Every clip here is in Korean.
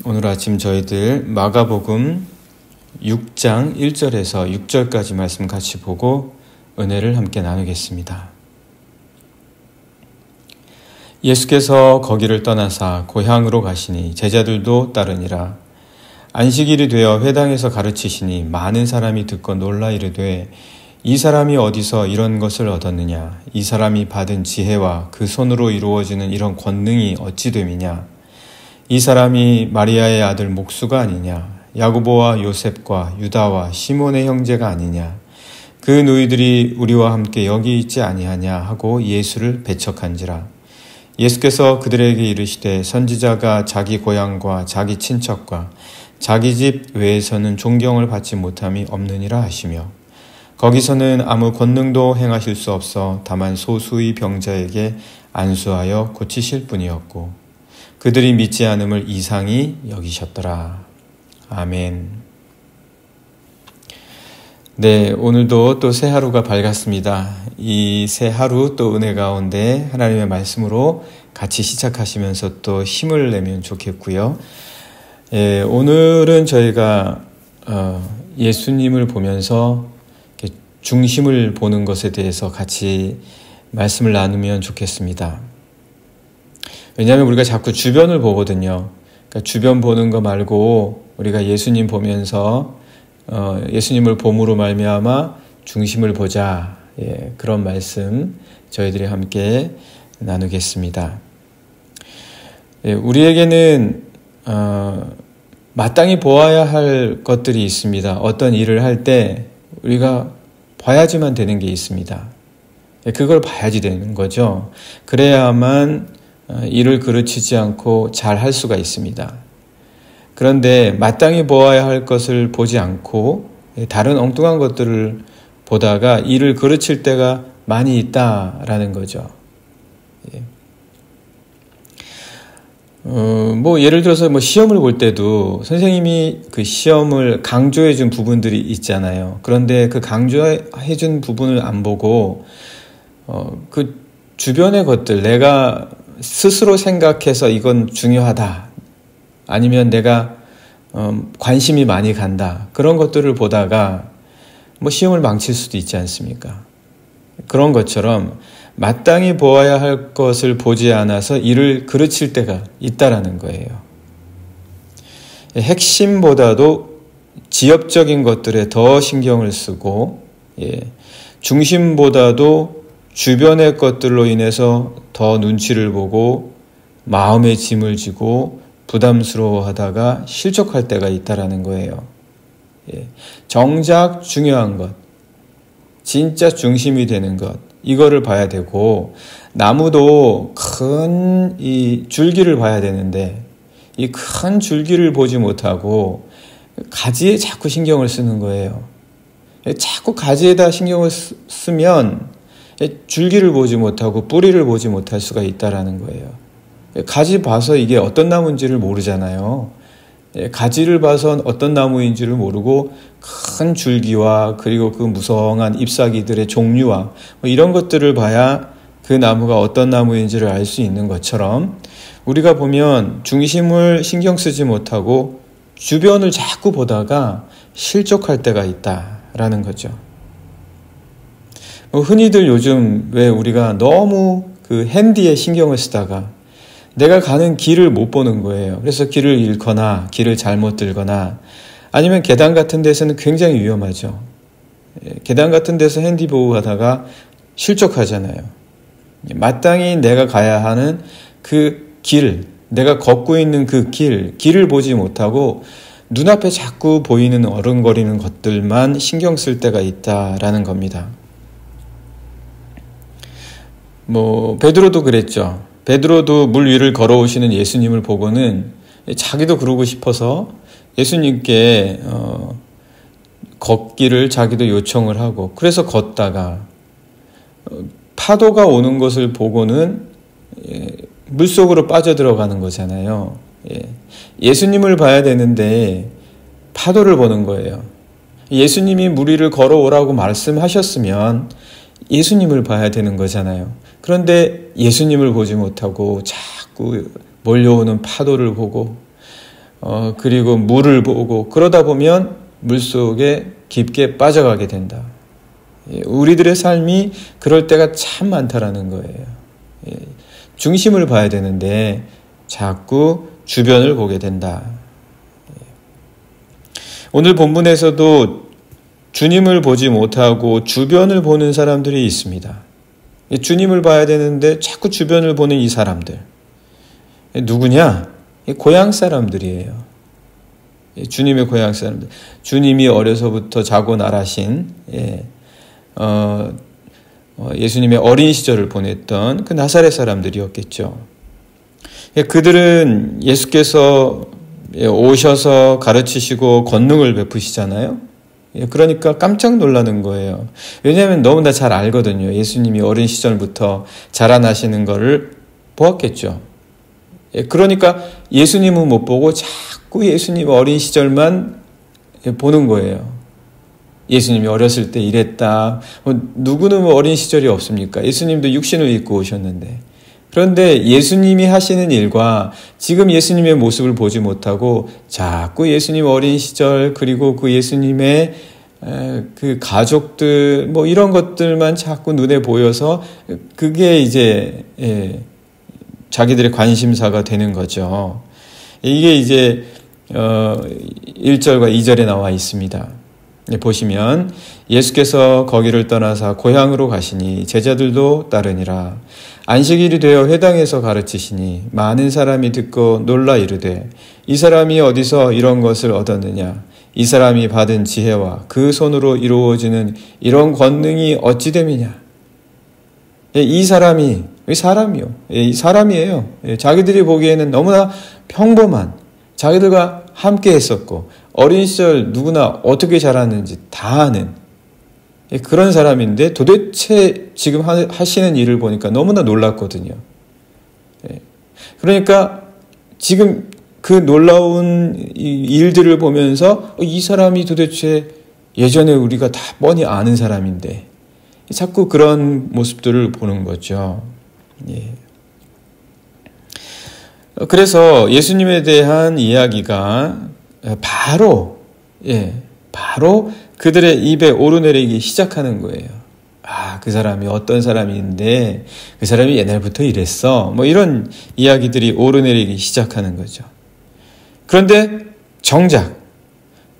오늘 아침 저희들 마가복음 6장 1절에서 6절까지 말씀 같이 보고 은혜를 함께 나누겠습니다. 예수께서 거기를 떠나사 고향으로 가시니 제자들도 따르니라. 안식일이 되어 회당에서 가르치시니 많은 사람이 듣고 놀라 이르되 이 사람이 어디서 이런 것을 얻었느냐? 이 사람이 받은 지혜와 그 손으로 이루어지는 이런 권능이 어찌 됨이냐? 이 사람이 마리아의 아들 목수가 아니냐? 야고보와 요셉과 유다와 시몬의 형제가 아니냐? 그 누이들이 우리와 함께 여기 있지 아니하냐? 하고 예수를 배척한지라. 예수께서 그들에게 이르시되 선지자가 자기 고향과 자기 친척과 자기 집 외에서는 존경을 받지 못함이 없느니라 하시며 거기서는 아무 권능도 행하실 수 없어 다만 소수의 병자에게 안수하여 고치실 뿐이었고 그들이 믿지 않음을 이상히 여기셨더라. 아멘. 네, 오늘도 또 새 하루가 밝았습니다. 이 새 하루 또 은혜 가운데 하나님의 말씀으로 같이 시작하시면서 또 힘을 내면 좋겠고요. 오늘은 저희가 예수님을 보면서 중심을 보는 것에 대해서 같이 말씀을 나누면 좋겠습니다. 왜냐하면 우리가 자꾸 주변을 보거든요. 그러니까 주변 보는 거 말고 우리가 예수님 보면서 예수님을 봄으로 말미암아 중심을 보자. 그런 말씀 저희들이 함께 나누겠습니다. 우리에게는 마땅히 보아야 할 것들이 있습니다. 어떤 일을 할 때 우리가 봐야지만 되는 게 있습니다. 그걸 봐야지 되는 거죠. 그래야만 일을 그르치지 않고 잘 할 수가 있습니다. 그런데 마땅히 보아야 할 것을 보지 않고 다른 엉뚱한 것들을 보다가 일을 그르칠 때가 많이 있다라는 거죠. 예를 들어서 시험을 볼 때도 선생님이 그 시험을 강조해 준 부분들이 있잖아요. 그런데 그 강조해 준 부분을 안 보고 그 주변의 것들, 내가 스스로 생각해서 이건 중요하다, 아니면 내가 관심이 많이 간다, 그런 것들을 보다가 시험을 망칠 수도 있지 않습니까? 그런 것처럼 마땅히 보아야 할 것을 보지 않아서 일을 그르칠 때가 있다라는 거예요. 핵심보다도 지엽적인 것들에 더 신경을 쓰고, 중심보다도 주변의 것들로 인해서 더 눈치를 보고 마음의 짐을 지고 부담스러워하다가 실족할 때가 있다라는 거예요. 정작 중요한 것, 진짜 중심이 되는 것, 이거를 봐야 되고, 나무도 큰 이 줄기를 봐야 되는데 이 큰 줄기를 보지 못하고 가지에 자꾸 신경을 쓰는 거예요. 자꾸 가지에다 신경을 쓰면 줄기를 보지 못하고 뿌리를 보지 못할 수가 있다라는 거예요. 가지 봐서 이게 어떤 나무인지를 모르잖아요. 가지를 봐서 어떤 나무인지를 모르고 큰 줄기와 그리고 그 무성한 잎사귀들의 종류와 이런 것들을 봐야 그 나무가 어떤 나무인지를 알 수 있는 것처럼, 우리가 보면 중심을 신경 쓰지 못하고 주변을 자꾸 보다가 실족할 때가 있다라는 거죠. 흔히들 요즘 왜 우리가 너무 그 핸디에 신경을 쓰다가 내가 가는 길을 못 보는 거예요. 그래서 길을 잃거나 길을 잘못 들거나, 아니면 계단 같은 데서는 굉장히 위험하죠. 계단 같은 데서 핸디 보고 가다가 실족하잖아요. 마땅히 내가 가야 하는 그 길, 내가 걷고 있는 그 길을 보지 못하고 눈앞에 자꾸 보이는 어른거리는 것들만 신경 쓸 때가 있다라는 겁니다. 베드로도 그랬죠. 베드로도 물 위를 걸어오시는 예수님을 보고는 자기도 그러고 싶어서 예수님께 걷기를 자기도 요청을 하고, 그래서 걷다가 파도가 오는 것을 보고는 물속으로 빠져들어가는 거잖아요. 예수님을 봐야 되는데 파도를 보는 거예요. 예수님이 물 위를 걸어오라고 말씀하셨으면 예수님을 봐야 되는 거잖아요. 그런데 예수님을 보지 못하고 자꾸 몰려오는 파도를 보고 그리고 물을 보고 그러다 보면 물속에 깊게 빠져가게 된다. 우리들의 삶이 그럴 때가 참 많다라는 거예요. 중심을 봐야 되는데 자꾸 주변을 보게 된다. 오늘 본문에서도 주님을 보지 못하고 주변을 보는 사람들이 있습니다. 주님을 봐야 되는데 자꾸 주변을 보는 이 사람들. 누구냐? 고향 사람들이에요. 주님의 고향 사람들. 주님이 어려서부터 자고 나라신 예수님의 어린 시절을 보냈던 그 나사렛 사람들이었겠죠. 그들은 예수께서 오셔서 가르치시고 권능을 베푸시잖아요. 그러니까 깜짝 놀라는 거예요. 왜냐하면 너무나 잘 알거든요. 예수님이 어린 시절부터 자라나시는 것을 보았겠죠. 그러니까 예수님은 못 보고 자꾸 예수님 어린 시절만 보는 거예요. 예수님이 어렸을 때 이랬다. 누구는 어린 시절이 없습니까? 예수님도 육신을 입고 오셨는데. 그런데 예수님이 하시는 일과 지금 예수님의 모습을 보지 못하고 자꾸 예수님 어린 시절 그리고 그 예수님의 그 가족들 뭐 이런 것들만 자꾸 눈에 보여서 그게 이제 자기들의 관심사가 되는 거죠. 이게 이제 1절과 2절에 나와 있습니다. 보시면 예수께서 거기를 떠나사 고향으로 가시니 제자들도 따르니라. 안식일이 되어 회당에서 가르치시니 많은 사람이 듣고 놀라 이르되 이 사람이 어디서 이런 것을 얻었느냐. 이 사람이 받은 지혜와 그 손으로 이루어지는 이런 권능이 어찌 됨이냐. 이 사람이 사람이요. 이 사람이에요. 자기들이 보기에는 너무나 평범한 자기들과 함께 했었고 어린 시절 누구나 어떻게 자랐는지 다 아는 그런 사람인데 도대체 지금 하시는 일을 보니까 너무나 놀랐거든요. 그러니까 지금 그 놀라운 일들을 보면서 이 사람이 도대체 예전에 우리가 다 뻔히 아는 사람인데 자꾸 그런 모습들을 보는 거죠. 그래서 예수님에 대한 이야기가 바로 그들의 입에 오르내리기 시작하는 거예요. 그 사람이 어떤 사람인데 그 사람이 옛날부터 이랬어. 뭐 이런 이야기들이 오르내리기 시작하는 거죠. 그런데 정작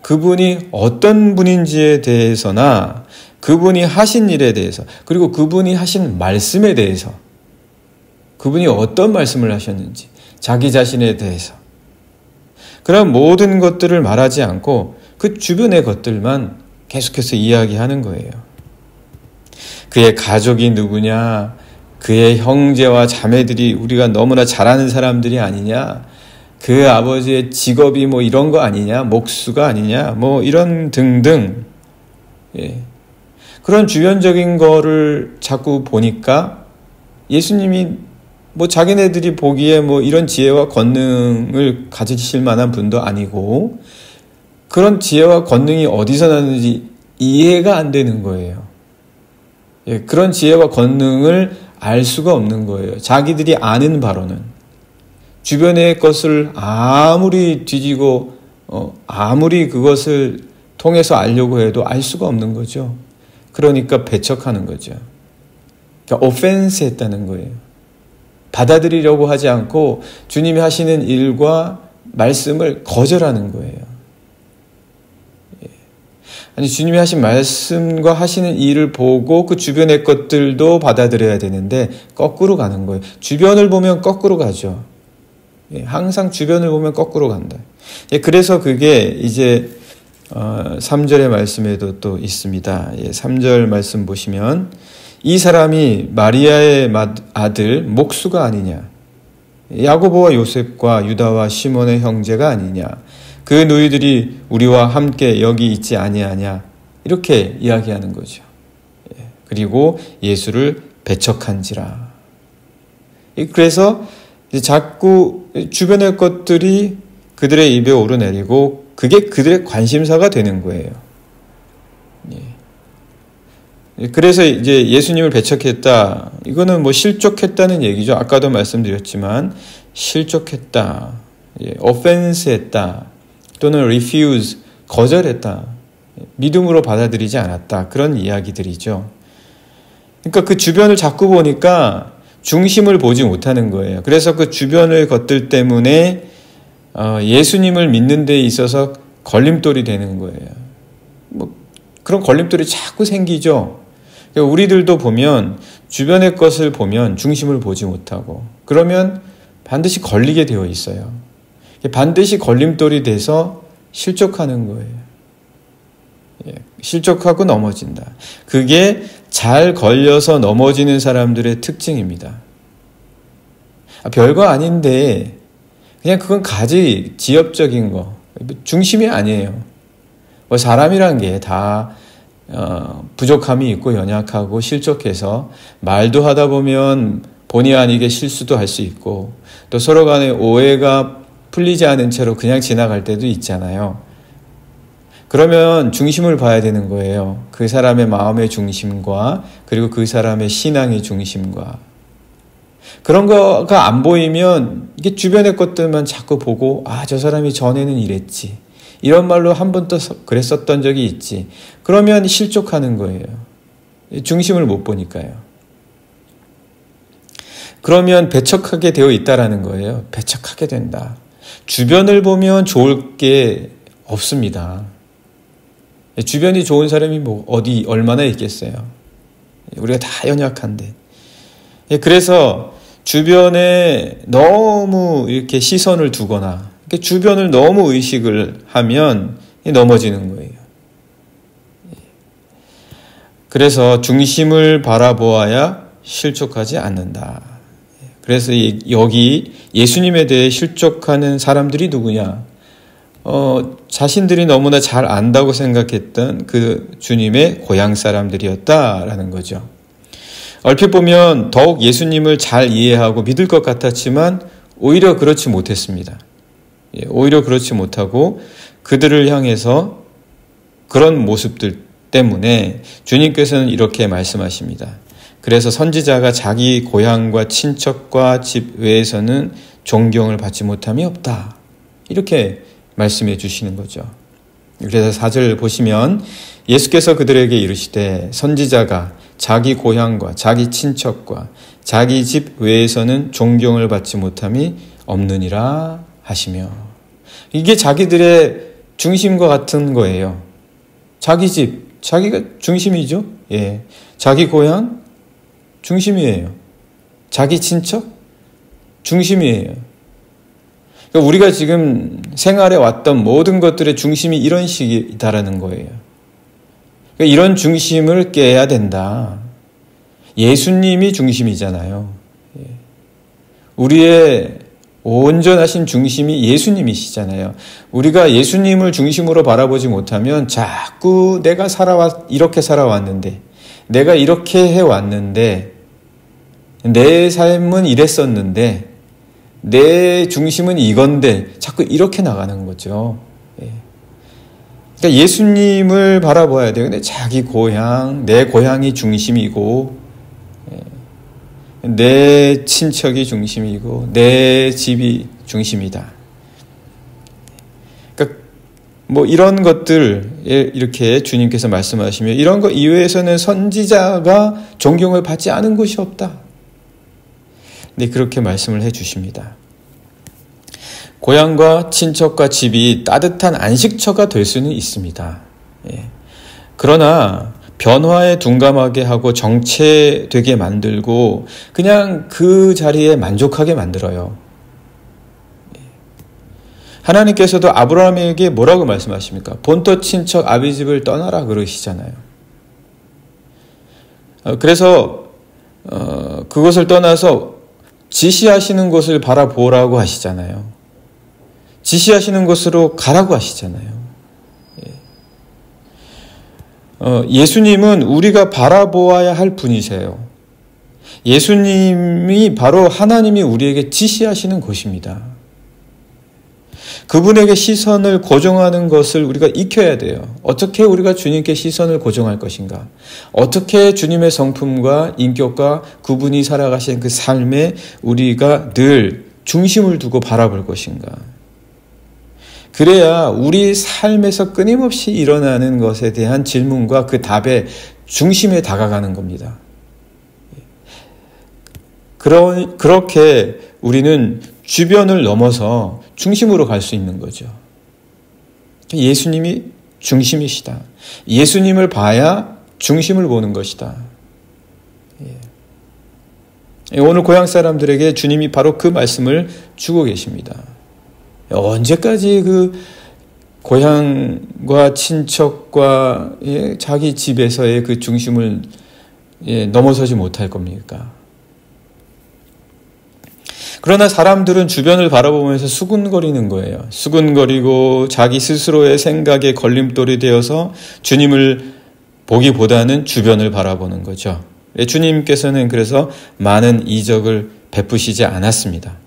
그분이 어떤 분인지에 대해서나 그분이 하신 일에 대해서 그리고 그분이 하신 말씀에 대해서 그분이 어떤 말씀을 하셨는지 자기 자신에 대해서 그런 모든 것들을 말하지 않고 그 주변의 것들만 계속해서 이야기하는 거예요. 그의 가족이 누구냐, 그의 형제와 자매들이 우리가 너무나 잘 아는 사람들이 아니냐, 그 아버지의 직업이 뭐 이런 거 아니냐, 목수가 아니냐, 뭐 이런 등등 그런 주변적인 거를 자꾸 보니까 예수님이 뭐 자기네들이 보기에 뭐 이런 지혜와 권능을 가지실 만한 분도 아니고 그런 지혜와 권능이 어디서 나는지 이해가 안 되는 거예요. 그런 지혜와 권능을 알 수가 없는 거예요. 자기들이 아는 바로는 주변의 것을 아무리 뒤지고 아무리 그것을 통해서 알려고 해도 알 수가 없는 거죠. 그러니까 배척하는 거죠. 그러니까 오펜스 했다는 거예요. 받아들이려고 하지 않고 주님이 하시는 일과 말씀을 거절하는 거예요. 아니 주님이 하신 말씀과 하시는 일을 보고 그 주변의 것들도 받아들여야 되는데 거꾸로 가는 거예요. 주변을 보면 거꾸로 가죠. 항상 주변을 보면 거꾸로 간다. 그래서 그게 이제 3절의 말씀에도 또 있습니다. 3절 말씀 보시면 이 사람이 마리아의 아들 목수가 아니냐, 야고보와 요셉과 유다와 시몬의 형제가 아니냐, 그 너희들이 우리와 함께 여기 있지 아니하냐, 이렇게 이야기하는 거죠. 그리고 예수를 배척한지라. 그래서 자꾸 주변의 것들이 그들의 입에 오르내리고 그게 그들의 관심사가 되는 거예요. 그래서 이제 예수님을 배척했다. 이거는 뭐 실족했다는 얘기죠. 아까도 말씀드렸지만 실족했다. offense했다. 또는 refuse, 거절했다. 믿음으로 받아들이지 않았다. 그런 이야기들이죠. 그러니까 그 주변을 자꾸 보니까 중심을 보지 못하는 거예요. 그래서 그 주변의 것들 때문에 예수님을 믿는 데 있어서 걸림돌이 되는 거예요. 뭐 그런 걸림돌이 자꾸 생기죠. 그러니까 우리들도 보면 주변의 것을 보면 중심을 보지 못하고 그러면 반드시 걸리게 되어 있어요. 반드시 걸림돌이 돼서 실족하는 거예요. 실족하고 넘어진다. 그게 잘 걸려서 넘어지는 사람들의 특징입니다. 별거 아닌데 그냥 그건 가지 지엽적인 거, 중심이 아니에요. 뭐 사람이란 게 다 부족함이 있고 연약하고 실족해서 말도 하다 보면 본의 아니게 실수도 할 수 있고 또 서로 간의 오해가 풀리지 않은 채로 그냥 지나갈 때도 있잖아요. 그러면 중심을 봐야 되는 거예요. 그 사람의 마음의 중심과 그리고 그 사람의 신앙의 중심과 그런 거가 안 보이면 이게 주변의 것들만 자꾸 보고 저 사람이 전에는 이랬지. 이런 말로 한 번 또 그랬었던 적이 있지. 그러면 실족하는 거예요. 중심을 못 보니까요. 그러면 배척하게 되어 있다라는 거예요. 배척하게 된다. 주변을 보면 좋을 게 없습니다. 주변이 좋은 사람이 뭐 어디 얼마나 있겠어요. 우리가 다 연약한데. 그래서 주변에 너무 이렇게 시선을 두거나 주변을 너무 의식을 하면 넘어지는 거예요. 그래서 중심을 바라보아야 실족하지 않는다. 그래서 여기 예수님에 대해 실족하는 사람들이 누구냐? 자신들이 너무나 잘 안다고 생각했던 그 주님의 고향 사람들이었다라는 거죠. 얼핏 보면 더욱 예수님을 잘 이해하고 믿을 것 같았지만 오히려 그렇지 못했습니다. 오히려 그렇지 못하고 그들을 향해서 그런 모습들 때문에 주님께서는 이렇게 말씀하십니다. 그래서 선지자가 자기 고향과 친척과 집 외에서는 존경을 받지 못함이 없다. 이렇게 말씀해 주시는 거죠. 그래서 4절 보시면 예수께서 그들에게 이르시되 선지자가 자기 고향과 자기 친척과 자기 집 외에서는 존경을 받지 못함이 없느니라 하시며 이게 자기들의 중심과 같은 거예요. 자기 집, 자기가 중심이죠. 자기 고향 중심이에요. 자기 친척 중심이에요. 그러니까 우리가 지금 생활해 왔던 모든 것들의 중심이 이런 식이다라는 거예요. 그러니까 이런 중심을 깨야 된다. 예수님이 중심이잖아요. 우리의 온전하신 중심이 예수님이시잖아요. 우리가 예수님을 중심으로 바라보지 못하면 자꾸 내가 이렇게 살아왔는데, 내가 이렇게 해왔는데, 내 삶은 이랬었는데, 내 중심은 이건데, 자꾸 이렇게 나가는 거죠. 그러니까 예수님을 바라봐야 돼요. 근데 자기 고향, 내 고향이 중심이고, 내 친척이 중심이고 내 집이 중심이다. 그러니까 뭐 이런 것들 이렇게 주님께서 말씀하시며 이런 것 이외에서는 선지자가 존경을 받지 않은 곳이 없다. 네, 그렇게 말씀을 해 주십니다. 고향과 친척과 집이 따뜻한 안식처가 될 수는 있습니다. 그러나 변화에 둔감하게 하고 정체되게 만들고 그냥 그 자리에 만족하게 만들어요. 하나님께서도 아브라함에게 뭐라고 말씀하십니까? 본토 친척 아비 집을 떠나라 그러시잖아요. 그래서 그것을 떠나서 지시하시는 곳을 바라보라고 하시잖아요. 지시하시는 곳으로 가라고 하시잖아요. 예수님은 우리가 바라보아야 할 분이세요. 예수님이 바로 하나님이 우리에게 지시하시는 곳입니다. 그분에게 시선을 고정하는 것을 우리가 익혀야 돼요. 어떻게 우리가 주님께 시선을 고정할 것인가? 어떻게 주님의 성품과 인격과 그분이 살아가신 그 삶에 우리가 늘 중심을 두고 바라볼 것인가? 그래야 우리 삶에서 끊임없이 일어나는 것에 대한 질문과 그 답의 중심에 다가가는 겁니다. 그렇게 우리는 주변을 넘어서 중심으로 갈 수 있는 거죠. 예수님이 중심이시다. 예수님을 봐야 중심을 보는 것이다. 오늘 고향 사람들에게 주님이 바로 그 말씀을 주고 계십니다. 언제까지 그 고향과 친척과 자기 집에서의 그 중심을 넘어서지 못할 겁니까? 그러나 사람들은 주변을 바라보면서 수군거리는 거예요. 수군거리고 자기 스스로의 생각에 걸림돌이 되어서 주님을 보기보다는 주변을 바라보는 거죠. 주님께서는 그래서 많은 이적을 베푸시지 않았습니다.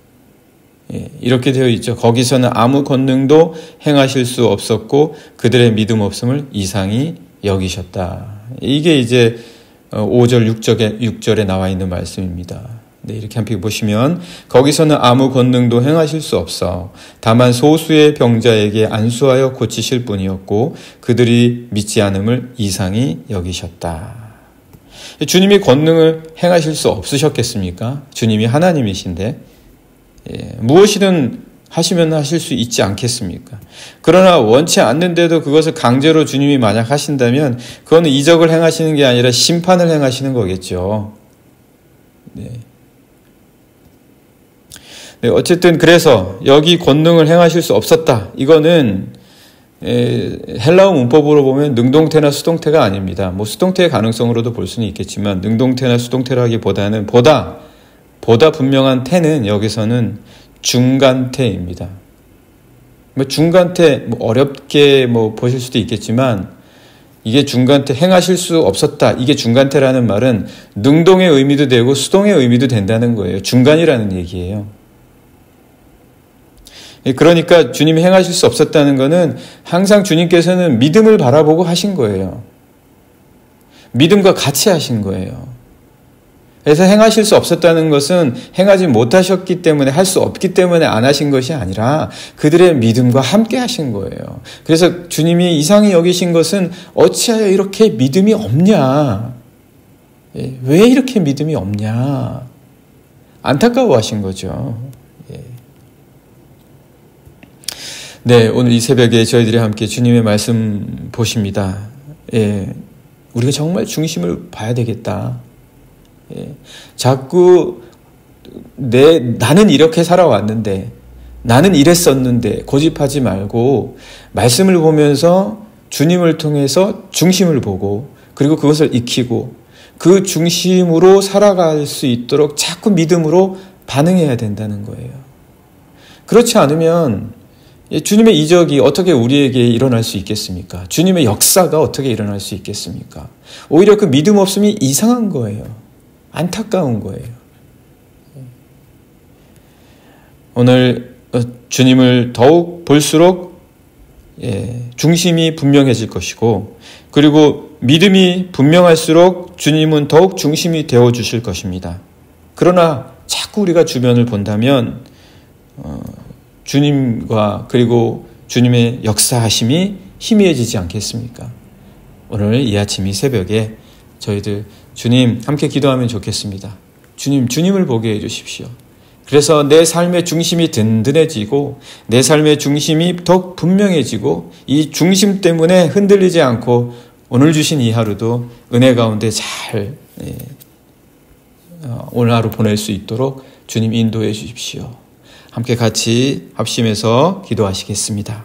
이렇게 되어 있죠. 거기서는 아무 권능도 행하실 수 없었고 그들의 믿음 없음을 이상히 여기셨다. 이게 이제 5절, 6절에 나와 있는 말씀입니다. 네, 이렇게 함께 보시면 거기서는 아무 권능도 행하실 수 없어 다만 소수의 병자에게 안수하여 고치실 뿐이었고 그들이 믿지 않음을 이상히 여기셨다. 주님이 권능을 행하실 수 없으셨겠습니까? 주님이 하나님이신데 무엇이든 하시면 하실 수 있지 않겠습니까? 그러나 원치 않는데도 그것을 강제로 주님이 만약 하신다면 그거는 이적을 행하시는 게 아니라 심판을 행하시는 거겠죠. 네, 어쨌든 그래서 여기 권능을 행하실 수 없었다. 이거는 헬라어 문법으로 보면 능동태나 수동태가 아닙니다. 뭐 수동태의 가능성으로도 볼 수는 있겠지만 능동태나 수동태라기보다는 보다 분명한 태는 여기서는 중간태입니다. 중간태 어렵게 보실 수도 있겠지만 이게 중간태 행하실 수 없었다. 이게 중간태라는 말은 능동의 의미도 되고 수동의 의미도 된다는 거예요. 중간이라는 얘기예요. 그러니까 주님이 행하실 수 없었다는 것은 항상 주님께서는 믿음을 바라보고 하신 거예요. 믿음과 같이 하신 거예요. 그래서 행하실 수 없었다는 것은 행하지 못하셨기 때문에 할 수 없기 때문에 안 하신 것이 아니라 그들의 믿음과 함께 하신 거예요. 그래서 주님이 이상히 여기신 것은 어찌하여 이렇게 믿음이 없냐? 왜 이렇게 믿음이 없냐? 안타까워하신 거죠. 네, 오늘 이 새벽에 저희들이 함께 주님의 말씀 보십니다. 우리가 정말 중심을 봐야 되겠다. 자꾸 나는 이렇게 살아왔는데 나는 이랬었는데 고집하지 말고 말씀을 보면서 주님을 통해서 중심을 보고 그리고 그것을 익히고 그 중심으로 살아갈 수 있도록 자꾸 믿음으로 반응해야 된다는 거예요. 그렇지 않으면 주님의 이적이 어떻게 우리에게 일어날 수 있겠습니까? 주님의 역사가 어떻게 일어날 수 있겠습니까? 오히려 그 믿음 없음이 이상한 거예요. 안타까운 거예요. 오늘 주님을 더욱 볼수록 중심이 분명해질 것이고 그리고 믿음이 분명할수록 주님은 더욱 중심이 되어주실 것입니다. 그러나 자꾸 우리가 주변을 본다면 주님과 그리고 주님의 역사하심이 희미해지지 않겠습니까? 오늘 이 아침 이 새벽에 저희들 주님 함께 기도하면 좋겠습니다. 주님을 보게 해주십시오. 그래서 내 삶의 중심이 든든해지고 내 삶의 중심이 더욱 분명해지고 이 중심 때문에 흔들리지 않고 오늘 주신 이 하루도 은혜 가운데 잘 오늘 하루 보낼 수 있도록 주님 인도해 주십시오. 함께 같이 합심해서 기도하시겠습니다.